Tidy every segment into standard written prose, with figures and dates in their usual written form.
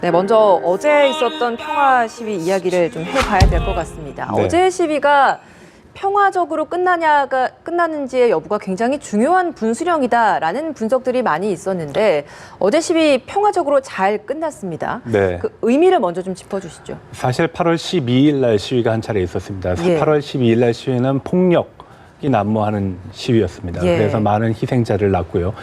네, 먼저 어제 있었던 평화 시위 이야기를 좀 해봐야 될 것 같습니다. 네. 어제 시위가 평화적으로 끝나는지의 여부가 굉장히 중요한 분수령이다라는 분석들이 많이 있었는데 어제 시위 평화적으로 잘 끝났습니다. 네. 그 의미를 먼저 좀 짚어주시죠. 사실 8월 12일 날 시위가 한 차례 있었습니다. 예. 8월 12일 날 시위는 폭력이 난무하는 시위였습니다. 예. 그래서 많은 희생자를 낳고요.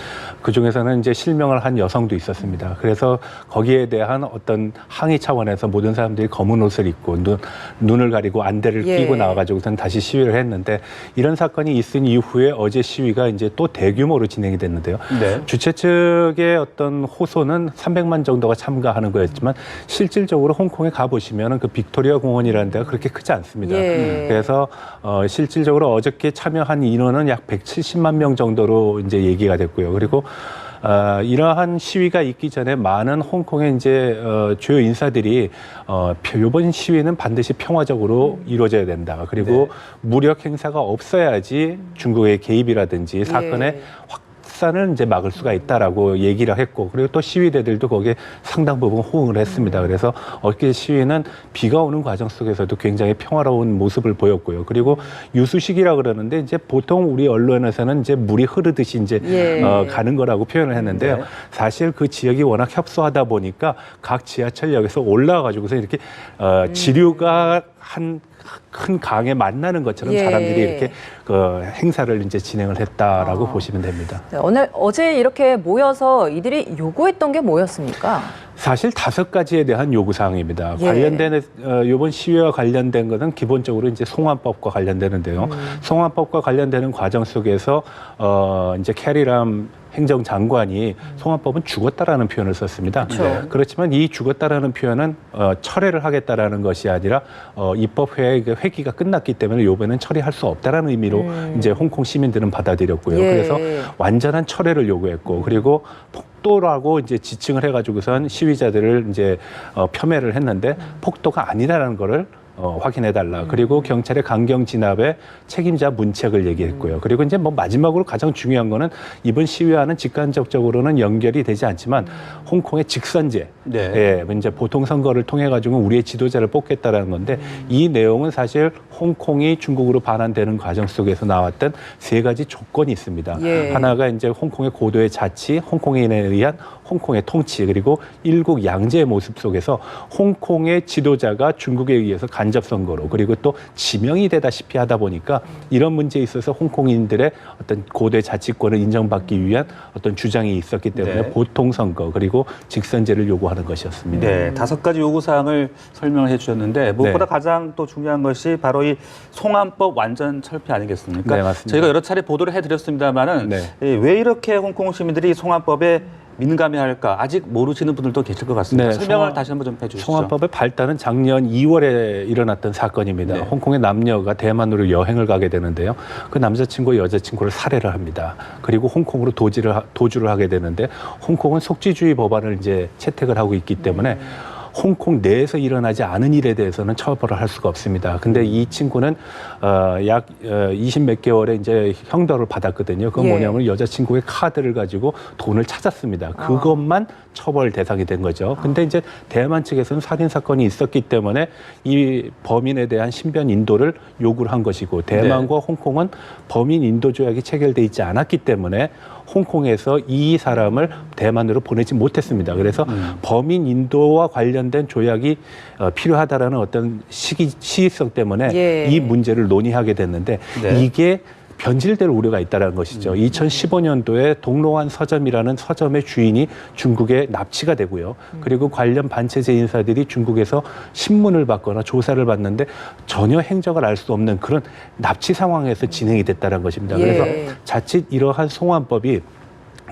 그중에서는 이제 실명을 한 여성도 있었습니다. 그래서 거기에 대한 어떤 항의 차원에서 모든 사람들이 검은 옷을 입고 눈을 가리고 안대를 예. 끼고 나와가지고선 다시 시위를 했는데 이런 사건이 있은 이후에 어제 시위가 이제 또 대규모로 진행이 됐는데요. 네. 주최 측의 어떤 호소는 300만 정도가 참가하는 거였지만 실질적으로 홍콩에 가보시면 그 빅토리아 공원이라는 데가 그렇게 크지 않습니다. 예. 그래서 실질적으로 어저께 참여한 인원은 약 170만 명 정도로 이제 얘기가 됐고요. 그리고 이러한 시위가 있기 전에 많은 홍콩의 이제 주요 인사들이 이번 시위는 반드시 평화적으로 이루어져야 된다. 그리고 무력 행사가 없어야지 중국의 개입이라든지 사건의 확산을 이제 막을 수가 있다라고 얘기를 했고, 그리고 또 시위대들도 거기에 상당 부분 호응을 했습니다. 그래서 어저께 시위는 비가 오는 과정 속에서도 굉장히 평화로운 모습을 보였고요. 그리고 유수식이라 그러는데 이제 보통 우리 언론에서는 이제 물이 흐르듯이 이제 가는 거라고 표현을 했는데요. 네. 사실 그 지역이 워낙 협소하다 보니까 각 지하철역에서 올라와가지고서 이렇게 지류가 한 큰 강에 만나는 것처럼 예. 사람들이 이렇게 그 행사를 이제 진행을 했다라고 보시면 됩니다. 네, 어제 이렇게 모여서 이들이 요구했던 게 뭐였습니까? 사실 5가지에 대한 요구 사항입니다. 예. 관련된 이번 시위와 관련된 것은 기본적으로 이제 송환법과 관련되는데요. 송환법과 관련되는 과정 속에서 이제 캐리람 행정장관이 송환법은 죽었다라는 표현을 썼습니다. 그렇죠. 그렇지만 이 죽었다라는 표현은 철회를 하겠다라는 것이 아니라 입법 회기가 끝났기 때문에 이번에는 처리할 수 없다라는 의미로 이제 홍콩 시민들은 받아들였고요. 예. 그래서 완전한 철회를 요구했고, 그리고 폭도라고 이제 지칭을 해가지고선 시위자들을 이제 폄훼를 했는데 폭도가 아니라는 거를 확인해달라. 그리고 경찰의 강경 진압에 책임자 문책을 얘기했고요. 그리고 이제 뭐 마지막으로 가장 중요한 거는 이번 시위와는 직간접적으로는 연결이 되지 않지만 홍콩의 직선제, 예, 이제 보통 선거를 통해 가지고 우리의 지도자를 뽑겠다라는 건데 이 내용은 사실 홍콩이 중국으로 반환되는 과정 속에서 나왔던 3가지 조건이 있습니다. 예. 하나가 이제 홍콩의 고도의 자치, 홍콩인에 의한 홍콩의 통치, 그리고 일국 양제의 모습 속에서 홍콩의 지도자가 중국에 의해서 간접 선거로, 그리고 또 지명이 되다시피 하다 보니까 이런 문제에 있어서 홍콩인들의 어떤 고도의 자치권을 인정받기 위한 어떤 주장이 있었기 때문에 보통 선거 그리고 직선제를 요구하는 것이었습니다. 네, 5가지 요구사항을 설명을 해주셨는데 무엇보다 가장 또 중요한 것이 바로 이 송환법 완전 철폐 아니겠습니까? 네, 맞습니다. 저희가 여러 차례 보도를 해드렸습니다만은 왜 이렇게 홍콩 시민들이 송환법에 민감해할까 아직 모르시는 분들도 계실 것 같습니다. 설명을 다시 한번 좀 해주시죠. 송환법의 발단은 작년 2월에 일어났던 사건입니다. 홍콩의 남녀가 대만으로 여행을 가게 되는데요. 그 남자친구, 여자친구를 살해를 합니다. 그리고 홍콩으로 도주를 하게 되는데 홍콩은 속지주의 법안을 이제 채택을 하고 있기 때문에 홍콩 내에서 일어나지 않은 일에 대해서는 처벌을 할 수가 없습니다. 근데 이 친구는 약 20몇 개월의 이제 형벌을 받았거든요. 그건 뭐냐면 여자친구의 카드를 가지고 돈을 찾았습니다. 그것만 처벌 대상이 된 거죠. 근데 이제 대만 측에서는 살인 사건이 있었기 때문에 이 범인에 대한 신변 인도를 요구를 한 것이고, 대만과 홍콩은 범인 인도 조약이 체결돼 있지 않았기 때문에 홍콩에서 이 사람을 대만으로 보내지 못했습니다. 그래서 범인 인도와 관련된 조약이 필요하다라는 어떤 시의성 때문에 이 문제를 논의하게 됐는데 이게 변질될 우려가 있다는 것이죠. 2015년도에 동로안 서점이라는 서점의 주인이 중국에 납치가 되고요. 그리고 관련 반체제 인사들이 중국에서 신문을 받거나 조사를 받는데 전혀 행적을 알 수 없는 그런 납치 상황에서 진행이 됐다는 것입니다. 그래서 자칫 이러한 송환법이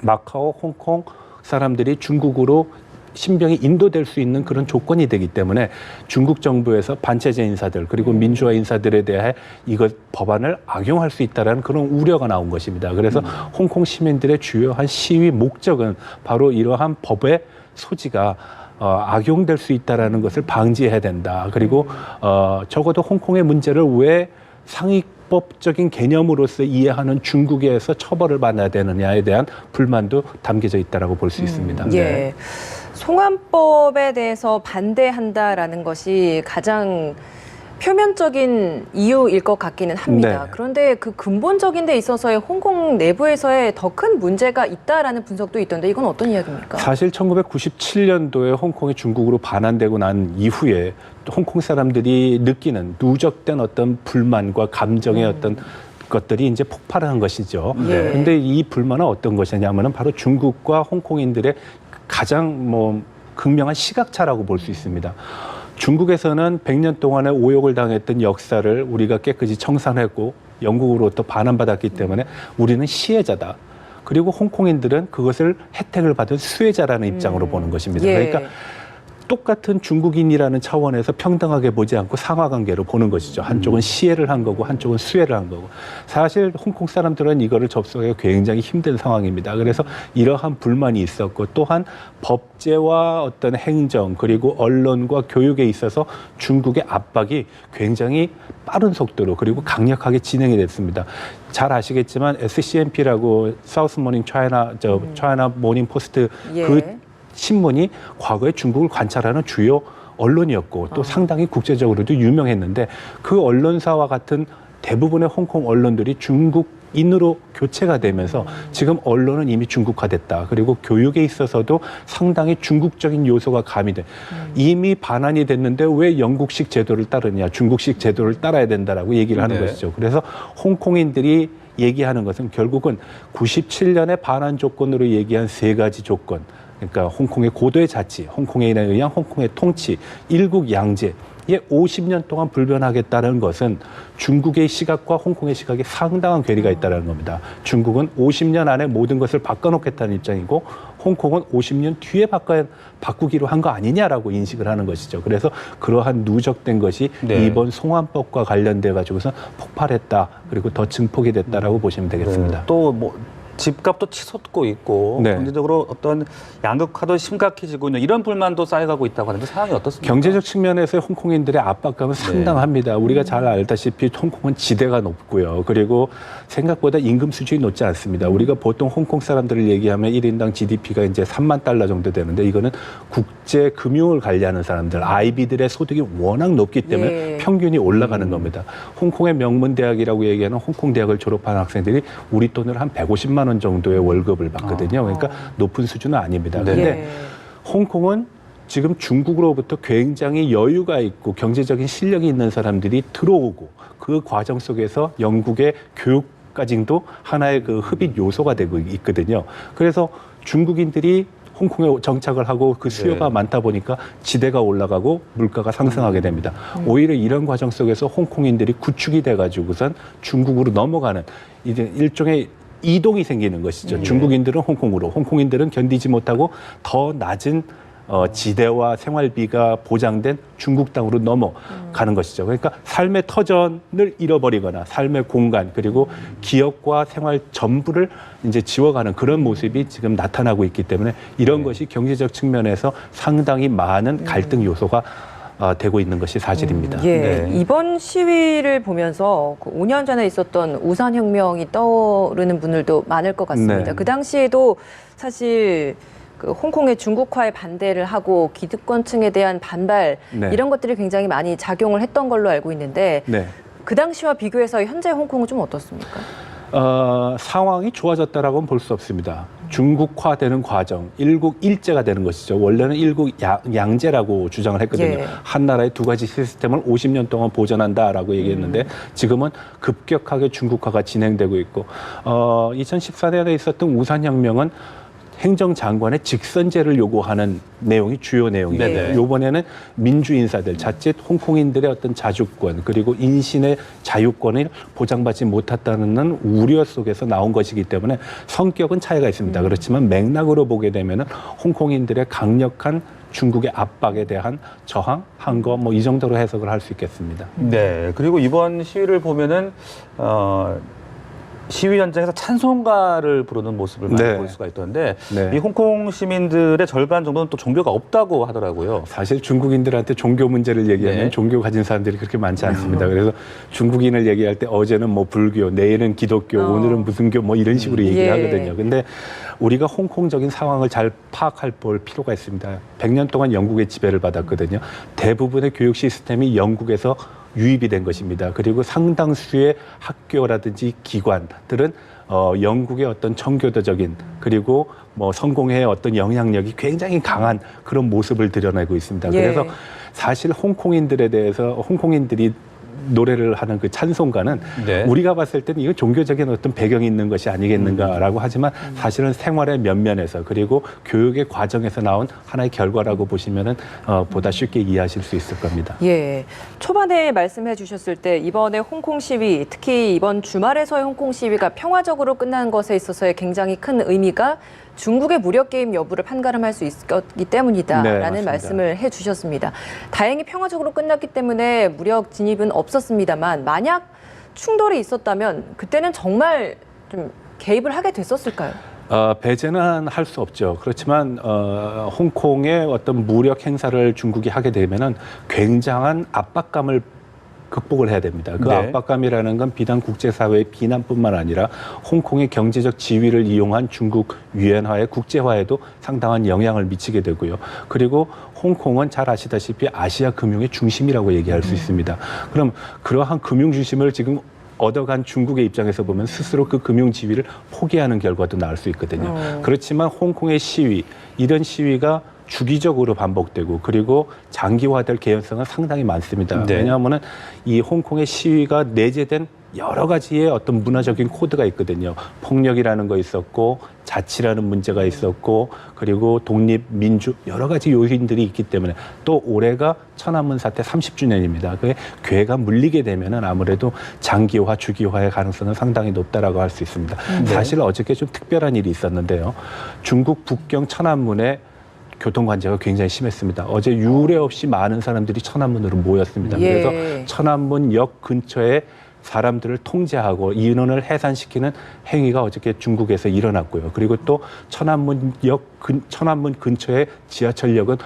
마카오, 홍콩 사람들이 중국으로 신병이 인도될 수 있는 그런 조건이 되기 때문에 중국 정부에서 반체제 인사들 그리고 민주화 인사들에 대해 이것 법안을 악용할 수 있다는 그런 우려가 나온 것입니다. 그래서 홍콩 시민들의 주요한 시위 목적은 바로 이러한 법의 소지가 악용될 수 있다는 것을 방지해야 된다. 그리고 적어도 홍콩의 문제를 왜 상위 합법적인 개념으로서 이해하는 중국에서 처벌을 받아야 되느냐에 대한 불만도 담겨져 있다라고 볼 수 있습니다. 예. 네. 송환법에 대해서 반대한다라는 것이 가장 표면적인 이유일 것 같기는 합니다. 네. 그런데 그 근본적인 데 있어서의 홍콩 내부에서의 더 큰 문제가 있다라는 분석도 있던데 이건 어떤 이야기입니까? 사실 1997년도에 홍콩이 중국으로 반환되고 난 이후에 홍콩 사람들이 느끼는 누적된 어떤 불만과 감정의 어떤 것들이 이제 폭발한 것이죠. 예. 그런데 이 불만은 어떤 것이냐면은 바로 중국과 홍콩인들의 가장 극명한 시각차라고 볼 수 있습니다. 중국에서는 100년 동안의 오욕을 당했던 역사를 우리가 깨끗이 청산했고 영국으로부터 반환받았기 때문에 우리는 시혜자다. 그리고 홍콩인들은 그것을 혜택을 받은 수혜자라는 입장으로 보는 것입니다. 예. 그러니까 똑같은 중국인이라는 차원에서 평등하게 보지 않고 상하관계로 보는 것이죠. 한쪽은 시혜를 한 거고 한쪽은 수혜를 한 거고. 사실 홍콩 사람들은 이거를 접속하기가 굉장히 힘든 상황입니다. 그래서 이러한 불만이 있었고 또한 법제와 어떤 행정 그리고 언론과 교육에 있어서 중국의 압박이 굉장히 빠른 속도로 그리고 강력하게 진행이 됐습니다. 잘 아시겠지만 SCMP라고 사우스 모닝 차이나 모닝 포스트 예. 그 신문이 과거에 중국을 관찰하는 주요 언론이었고 또 상당히 국제적으로도 유명했는데 그 언론사와 같은 대부분의 홍콩 언론들이 중국인으로 교체가 되면서 지금 언론은 이미 중국화됐다. 그리고 교육에 있어서도 상당히 중국적인 요소가 가미돼. 이미 반환이 됐는데 왜 영국식 제도를 따르냐, 중국식 제도를 따라야 된다라고 얘기를 하는 네. 것이죠. 그래서 홍콩인들이 얘기하는 것은 결국은 97년에 반환 조건으로 얘기한 3가지 조건. 그러니까 홍콩의 고도의 자치, 홍콩에 의한 홍콩의 통치, 일국 양제에 50년 동안 불변하겠다는 것은 중국의 시각과 홍콩의 시각에 상당한 괴리가 있다는 겁니다. 중국은 50년 안에 모든 것을 바꿔놓겠다는 입장이고 홍콩은 50년 뒤에 바꾸기로 한 거 아니냐라고 인식을 하는 것이죠. 그래서 그러한 누적된 것이 네. 이번 송환법과 관련돼 가지고서 폭발했다. 그리고 더 증폭이 됐다라고 보시면 되겠습니다. 또 집값도 치솟고 있고 네. 경제적으로 어떤 양극화도 심각해지고 있는 이런 불만도 쌓여가고 있다고 하는데 상황이 어떻습니까? 경제적 측면에서 홍콩인들의 압박감은 상당합니다. 우리가 잘 알다시피 홍콩은 지대가 높고요. 그리고 생각보다 임금 수준이 높지 않습니다. 우리가 보통 홍콩 사람들을 얘기하면 1인당 GDP가 이제 3만 달러 정도 되는데 이거는 국제 금융을 관리하는 사람들, IB들의 소득이 워낙 높기 때문에 예. 평균이 올라가는 겁니다. 홍콩의 명문 대학이라고 얘기하는 홍콩 대학을 졸업한 학생들이 우리 돈으로 한 150만 원 정도의 월급을 받거든요. 그러니까 높은 수준은 아닙니다. 네. 그런데 예. 홍콩은 지금 중국으로부터 굉장히 여유가 있고 경제적인 실력이 있는 사람들이 들어오고 그 과정 속에서 영국의 교육까지도 하나의 그 흡입 요소가 되고 있거든요. 그래서 중국인들이 홍콩에 정착을 하고 그 수요가 네. 많다 보니까 지대가 올라가고 물가가 상승하게 됩니다. 오히려 이런 과정 속에서 홍콩인들이 구축이 돼가지고선 중국으로 넘어가는 이제 일종의 이동이 생기는 것이죠. 중국인들은 홍콩으로, 홍콩인들은 견디지 못하고 더 낮은 지대와 생활비가 보장된 중국 땅으로 넘어가는 것이죠. 그러니까 삶의 터전을 잃어버리거나 삶의 공간 그리고 기업과 생활 전부를 이제 지워가는 그런 모습이 지금 나타나고 있기 때문에 이런 것이 경제적 측면에서 상당히 많은 갈등 요소가 되고 있는 것이 사실입니다. 예, 네. 이번 시위를 보면서 그 5년 전에 있었던 우산혁명이 떠오르는 분들도 많을 것 같습니다. 네. 그 당시에도 사실 그 홍콩의 중국화에 반대를 하고 기득권층에 대한 반발 네. 이런 것들이 굉장히 많이 작용을 했던 걸로 알고 있는데 네. 그 당시와 비교해서 현재 홍콩은 좀 어떻습니까? 상황이 좋아졌다라고는 볼 수 없습니다. 중국화되는 과정, 일국 일제가 되는 것이죠. 원래는 일국 양제라고 주장을 했거든요. 예. 한 나라의 2가지 시스템을 50년 동안 보존한다라고 얘기했는데 지금은 급격하게 중국화가 진행되고 있고 2014년에 있었던 우산혁명은 행정장관의 직선제를 요구하는 내용이 주요 내용이에요. 네네. 이번에는 민주인사들, 자칫 홍콩인들의 어떤 자주권 그리고 인신의 자유권을 보장받지 못했다는 우려 속에서 나온 것이기 때문에 성격은 차이가 있습니다. 그렇지만 맥락으로 보게 되면 홍콩인들의 강력한 중국의 압박에 대한 저항한 거 이 정도로 해석을 할 수 있겠습니다. 네. 그리고 이번 시위를 보면은 시위 현장에서 찬송가를 부르는 모습을 많이 네. 볼 수가 있던데 네. 이 홍콩 시민들의 절반 정도는 또 종교가 없다고 하더라고요. 사실 중국인들한테 종교 문제를 얘기하면 네. 종교 가진 사람들이 그렇게 많지 않습니다. 그래서 중국인을 얘기할 때 어제는 뭐 불교, 내일은 기독교, 오늘은 무슨 교 뭐 이런 식으로 얘기를 예. 하거든요. 근데 우리가 홍콩적인 상황을 잘 파악할 볼 필요가 있습니다. 100년 동안 영국의 지배를 받았거든요. 대부분의 교육 시스템이 영국에서 유입이 된 것입니다. 그리고 상당수의 학교라든지 기관들은 영국의 어떤 청교도적인 그리고 뭐 성공의 어떤 영향력이 굉장히 강한 그런 모습을 드러내고 있습니다. 예. 그래서 사실 홍콩인들에 대해서 홍콩인들이 노래를 하는 그 찬송가는 네. 우리가 봤을 때는 이거 종교적인 어떤 배경이 있는 것이 아니겠는가라고 하지만 사실은 생활의 면면에서 그리고 교육의 과정에서 나온 하나의 결과라고 보시면은 보다 쉽게 이해하실 수 있을 겁니다. 예. 초반에 말씀해 주셨을 때 이번에 홍콩 시위, 특히 이번 주말에서의 홍콩 시위가 평화적으로 끝난 것에 있어서의 굉장히 큰 의미가 중국의 무력 개입 여부를 판가름할 수 있기 때문이다라는 맞습니다. 말씀을 해 주셨습니다. 다행히 평화적으로 끝났기 때문에 무력 진입은 없었습니다만 만약 충돌이 있었다면 그때는 정말 좀 개입을 하게 됐었을까요? 배제는 할 수 없죠. 그렇지만 홍콩의 어떤 무력 행사를 중국이 하게 되면은 굉장한 압박감을 극복을 해야 됩니다. 그 네. 압박감이라는 건 비단 국제사회의 비난뿐만 아니라 홍콩의 경제적 지위를 이용한 중국 유엔화의 국제화에도 상당한 영향을 미치게 되고요. 그리고 홍콩은 잘 아시다시피 아시아 금융의 중심이라고 얘기할 수 있습니다. 그럼 그러한 금융 중심을 지금 얻어간 중국의 입장에서 보면 스스로 그 금융 지위를 포기하는 결과도 나올 수 있거든요. 그렇지만 홍콩의 시위, 이런 시위가 주기적으로 반복되고 그리고 장기화될 개연성은 상당히 많습니다. 네. 왜냐하면 이 홍콩의 시위가 내재된 여러 가지의 어떤 문화적인 코드가 있거든요. 폭력이라는 거 있었고 자치라는 문제가 있었고 그리고 독립, 민주 여러 가지 요인들이 있기 때문에 또 올해가 천안문 사태 30주년입니다. 그 괴가 물리게 되면은 아무래도 장기화, 주기화의 가능성은 상당히 높다라고 할 수 있습니다. 사실 어저께 좀 특별한 일이 있었는데요. 중국 북경 천안문에 교통관제가 굉장히 심했습니다. 어제 유례 없이 많은 사람들이 천안문으로 모였습니다. 예. 그래서 천안문역 근처에 사람들을 통제하고 인원을 해산시키는 행위가 어저께 중국에서 일어났고요. 그리고 또 천안문 근처에 지하철역은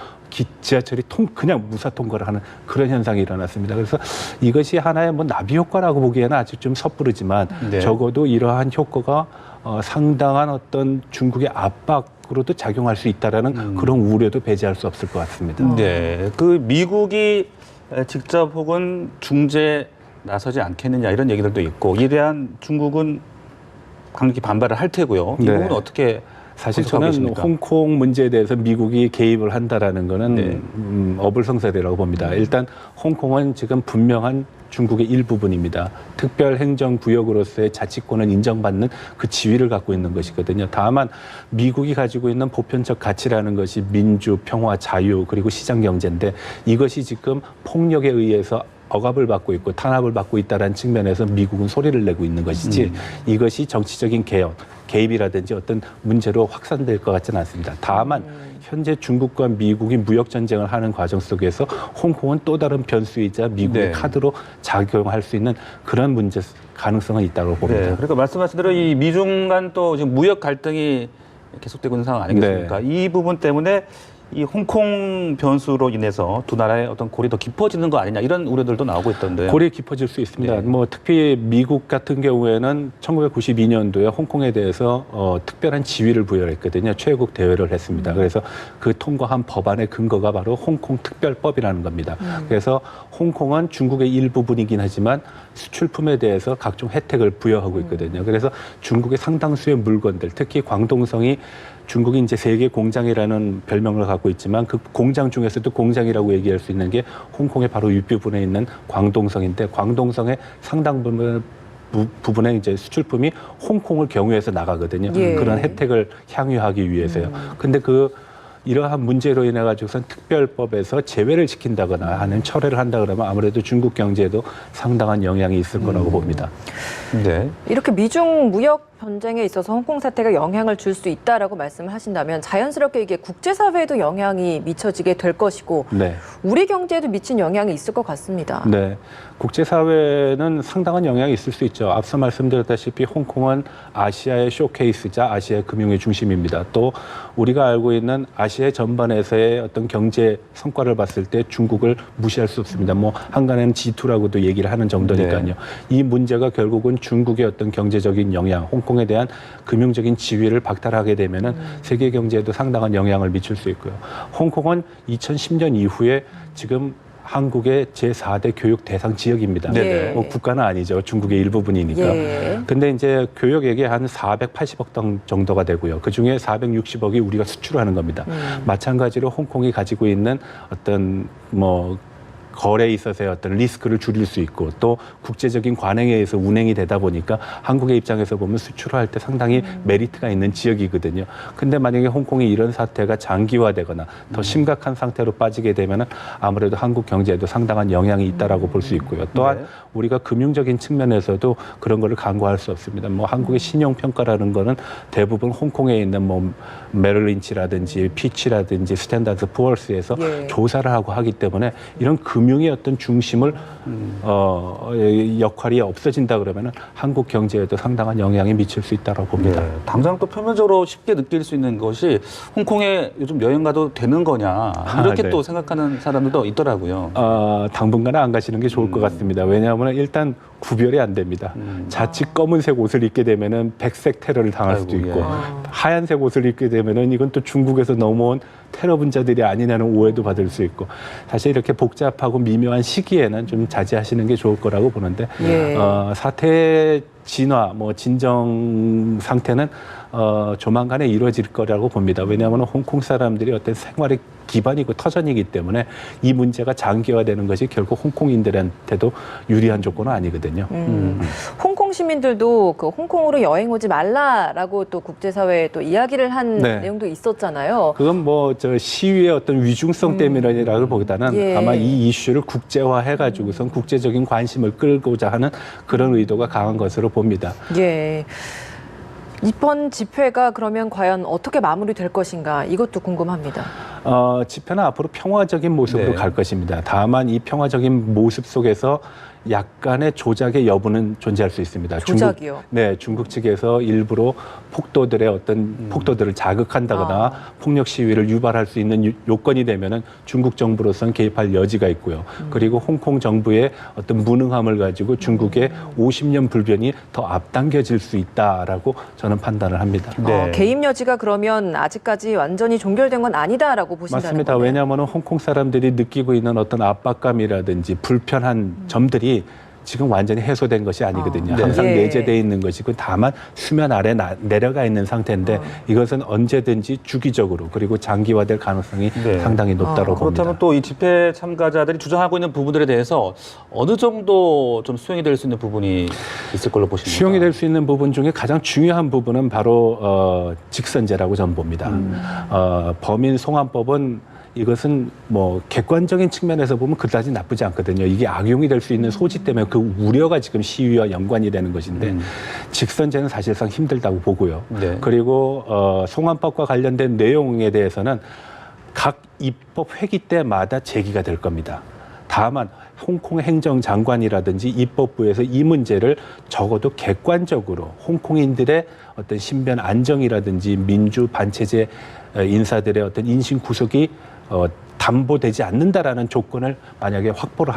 지하철이 그냥 무사 통과를 하는 그런 현상이 일어났습니다. 그래서 이것이 하나의 뭐 나비 효과라고 보기에는 아직 좀 섣부르지만 네. 적어도 이러한 효과가 상당한 어떤 중국의 압박으로도 작용할 수 있다라는 그런 우려도 배제할 수 없을 것 같습니다. 네, 그 미국이 직접 혹은 중재 나서지 않겠느냐 이런 얘기들도 있고 이에 대한 중국은 강력히 반발을 할 테고요. 이 네. 부분은 어떻게 사실 분석하고 저는 계십니까? 홍콩 문제에 대해서 미국이 개입을 한다라는 거는 네. 어불성설이라고 봅니다. 일단 홍콩은 지금 분명한 중국의 일부분입니다. 특별행정구역으로서의 자치권을 인정받는 그 지위를 갖고 있는 것이거든요. 다만 미국이 가지고 있는 보편적 가치라는 것이 민주, 평화, 자유 그리고 시장경제인데 이것이 지금 폭력에 의해서 억압을 받고 있고 탄압을 받고 있다는 측면에서 미국은 소리를 내고 있는 것이지 이것이 정치적인 개입이라든지 어떤 문제로 확산될 것 같지는 않습니다. 다만 현재 중국과 미국이 무역 전쟁을 하는 과정 속에서 홍콩은 또 다른 변수이자 미국의 네. 카드로 작용할 수 있는 그런 문제 가능성은 있다고 봅니다. 네, 그러니까 말씀하신 대로 이 미중 간 또 지금 무역 갈등이 계속되고 있는 상황 아니겠습니까? 이 부분 때문에 이 홍콩 변수로 인해서 두 나라의 어떤 골이 더 깊어지는 거 아니냐 이런 우려들도 나오고 있던데. 골이 깊어질 수 있습니다. 네. 뭐 특히 미국 같은 경우에는 1992년도에 홍콩에 대해서 특별한 지위를 부여했거든요. 최고국 대회를 했습니다. 그래서 그 통과한 법안의 근거가 바로 홍콩 특별법이라는 겁니다. 그래서 홍콩은 중국의 일부분이긴 하지만 수출품에 대해서 각종 혜택을 부여하고 있거든요. 그래서 중국의 상당수의 물건들, 특히 광동성이 중국이 이제 세계 공장이라는 별명을 갖고 있지만 그 공장 중에서도 공장이라고 얘기할 수 있는 게 홍콩의 바로 윗부분에 있는 광동성인데 광동성의 상당 부분의 이제 수출품이 홍콩을 경유해서 나가거든요. 예. 그런 혜택을 향유하기 위해서요. 근데 이러한 문제로 인해 가지고선 특별법에서 제외를 시킨다거나 하는 철회를 한다 그러면 아무래도 중국 경제에도 상당한 영향이 있을 거라고 봅니다. 네. 이렇게 미중 무역 전쟁에 있어서 홍콩 사태가 영향을 줄 수 있다라고 말씀을 하신다면 자연스럽게 이게 국제사회에도 영향이 미쳐지게 될 것이고 네. 우리 경제에도 미친 영향이 있을 것 같습니다. 네. 국제사회는 상당한 영향이 있을 수 있죠. 앞서 말씀드렸다시피 홍콩은 아시아의 쇼케이스자, 아시아의 금융의 중심입니다. 또 우리가 알고 있는 아시아 전반에서의 어떤 경제 성과를 봤을 때 중국을 무시할 수 없습니다. 뭐 한간에는 G2라고도 얘기를 하는 정도니까요. 네. 이 문제가 결국은 중국의 어떤 경제적인 영향, 홍콩에 대한 금융적인 지위를 박탈하게 되면은 세계 경제에도 상당한 영향을 미칠 수 있고요. 홍콩은 2010년 이후에 지금 한국의 제4대 교육 대상 지역입니다. 네네. 뭐 국가는 아니죠. 중국의 일부분이니까. 예. 근데 이제 교육액이 한 480억 원 정도가 되고요. 그중에 460억이 우리가 수출하는 겁니다. 마찬가지로 홍콩이 가지고 있는 어떤 뭐 거래에 있어서의 어떤 리스크를 줄일 수 있고 또 국제적인 관행에 의해서 운행이 되다 보니까 한국의 입장에서 보면 수출을 할 때 상당히 메리트가 있는 지역이거든요. 근데 만약에 홍콩이 이런 사태가 장기화되거나 더 심각한 상태로 빠지게 되면은 아무래도 한국 경제에도 상당한 영향이 있다라고 볼 수 있고요. 또한 네. 우리가 금융적인 측면에서도 그런 거를 간과할 수 없습니다. 뭐 한국의 신용 평가라는 거는 대부분 홍콩에 있는 뭐 메릴린치라든지 피치라든지 스탠다드 푸어스에서 예. 조사를 하고 하기 때문에 이런 금융의 어떤 중심을 역할이 없어진다 그러면은 한국 경제에도 상당한 영향이 미칠 수 있다고 봅니다. 네. 당장 또 표면적으로 쉽게 느낄 수 있는 것이 홍콩에 요즘 여행 가도 되는 거냐 이렇게 네. 또 생각하는 사람들도 있더라고요. 당분간은 안 가시는 게 좋을 것 같습니다. 왜냐하면 일단 구별이 안 됩니다. 자칫 검은색 옷을 입게 되면은 백색 테러를 당할 수도 아이고, 있고 예. 하얀색 옷을 입게 되면은 이건 또 중국에서 넘어온 테러 분자들이 아니냐는 오해도 받을 수 있고 사실 이렇게 복잡하고 미묘한 시기에는 좀 자제하시는 게 좋을 거라고 보는데 예. 사태 진화, 뭐 진정 상태는 조만간에 이루어질 거라고 봅니다. 왜냐하면 홍콩 사람들이 어떤 생활의 기반이고 터전이기 때문에 이 문제가 장기화되는 것이 결국 홍콩인들한테도 유리한 조건은 아니거든요. 홍콩 시민들도 그 홍콩으로 여행 오지 말라라고 또 국제사회에 또 이야기를 한 네. 내용도 있었잖아요. 그건 뭐 저 시위의 어떤 위중성 때문이라기보다는 예. 아마 이 이슈를 국제화해가지고선 국제적인 관심을 끌고자 하는 그런 의도가 강한 것으로 봅니다. 예. 이번 집회가 그러면 과연 어떻게 마무리될 것인가 이것도 궁금합니다. 집회는 앞으로 평화적인 모습으로 네. 갈 것입니다. 다만 이 평화적인 모습 속에서 약간의 조작의 여부는 존재할 수 있습니다. 조작이요? 중국 측에서 일부러 폭도들의 어떤 폭도들을 자극한다거나 폭력 시위를 유발할 수 있는 요건이 되면은 중국 정부로서는 개입할 여지가 있고요. 그리고 홍콩 정부의 어떤 무능함을 가지고 중국의 50년 불변이 더 앞당겨질 수 있다라고 저는 판단을 합니다. 네. 개입 여지가 그러면 아직까지 완전히 종결된 건 아니다라고 보신다는 맞습니다. 거네요. 왜냐하면 홍콩 사람들이 느끼고 있는 어떤 압박감이라든지 불편한 점들이 지금 완전히 해소된 것이 아니거든요. 네. 항상 예. 내재되어 있는 것이고 다만 수면 아래 내려가 있는 상태인데 이것은 언제든지 주기적으로 그리고 장기화될 가능성이 네. 상당히 높다고 봅니다. 그렇다면 또 이 집회 참가자들이 주장하고 있는 부분들에 대해서 어느 정도 좀 수용이 될 수 있는 부분이 있을 걸로 보십니까? 수용이 될 수 있는 부분 중에 가장 중요한 부분은 바로 직선제라고 저는 봅니다. 범인 송환법은 이것은 뭐 객관적인 측면에서 보면 그다지 나쁘지 않거든요. 이게 악용이 될 수 있는 소지 때문에 그 우려가 지금 시위와 연관이 되는 것인데 직선제는 사실상 힘들다고 보고요. 네. 그리고 송환법과 관련된 내용에 대해서는 각 입법 회기 때마다 제기가 될 겁니다. 다만 홍콩 행정장관이라든지 입법부에서 이 문제를 적어도 객관적으로 홍콩인들의 어떤 신변 안정이라든지 민주 반체제 인사들의 어떤 인신 구속이 담보되지 않는다라는 조건을 만약에 확보를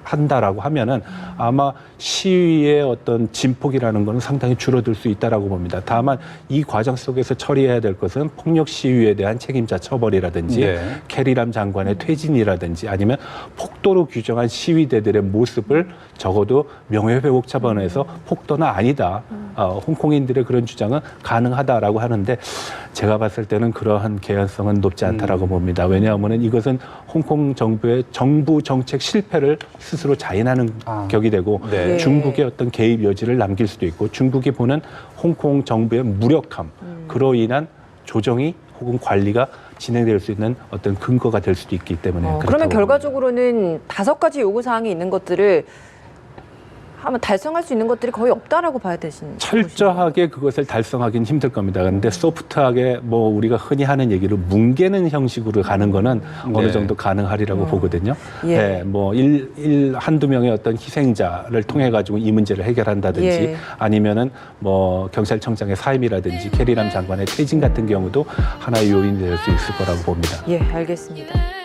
한다라고 하면은 아마 시위의 어떤 진폭이라는 것은 상당히 줄어들 수 있다라고 봅니다. 다만 이 과정 속에서 처리해야 될 것은 폭력 시위에 대한 책임자 처벌이라든지 네. 캐리람 장관의 퇴진이라든지 아니면 폭도로 규정한 시위대들의 모습을 적어도 명예회복 처분에서 폭도는 아니다. 홍콩인들의 그런 주장은 가능하다라고 하는데 제가 봤을 때는 그러한 개연성은 높지 않다라고 봅니다. 왜냐하면 이것은 홍콩 정부의 정부 정책 실패를 스스로 자인하는 격이 되고 네. 중국의 어떤 개입 여지를 남길 수도 있고 중국이 보는 홍콩 정부의 무력함 그로 인한 조정이 혹은 관리가 진행될 수 있는 어떤 근거가 될 수도 있기 때문에 그러면 그렇다고 결과적으로는 5가지 요구사항이 있는 것들을 하면 달성할 수 있는 것들이 거의 없다라고 봐야 되신 철저하게 그것을 달성하기는 힘들 겁니다. 그런데 소프트하게 뭐 우리가 흔히 하는 얘기로 뭉개는 형식으로 가는 거는 어느 정도 가능하리라고 보거든요. 예. 네, 뭐 한두 명의 어떤 희생자를 통해 가지고 이 문제를 해결한다든지 예. 아니면은 뭐 경찰청장의 사임이라든지 캐리람 장관의 퇴진 같은 경우도 하나의 요인이 될 수 있을 거라고 봅니다. 예, 알겠습니다.